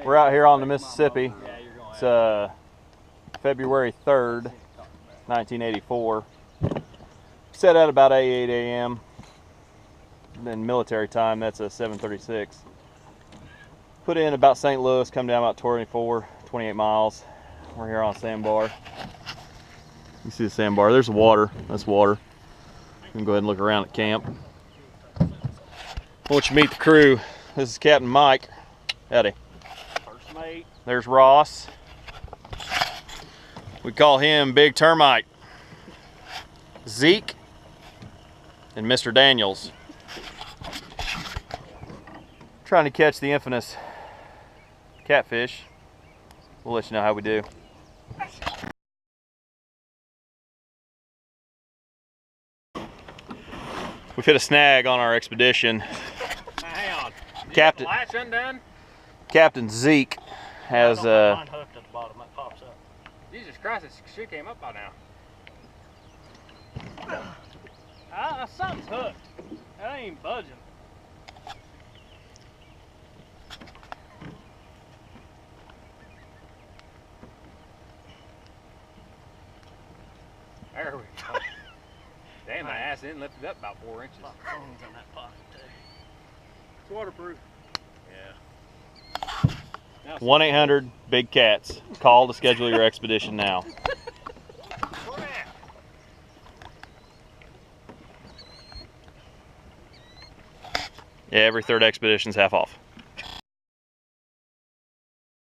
We're out here on the Mississippi. It's February 3rd, 1984. Set at about 8 a.m. Then military time, that's a 7:36. Put in about St. Louis, come down about 28 miles. We're here on a sandbar. You see the sandbar, there's water, that's water. You can go ahead and look around at camp. I want you to meet the crew. This is Captain Mike. Howdy. First mate. There's Ross. We call him Big Termite. Zeke and Mr. Daniels. Trying to catch the infamous catfish. We'll let you know how we do. We've hit a snag on our expedition. Hang on. Captain. Latch undone? Captain Zeke has mine hooked at the bottom. That pops up. Jesus Christ! She came up by now. Something's hooked. That ain't even budging. There we go. Damn, my ass didn't lift it up about 4 inches. On that pocket too. It's waterproof. Yeah. 1-800-BIG-CATS. Call to schedule your expedition now. Yeah, every third expedition's half off.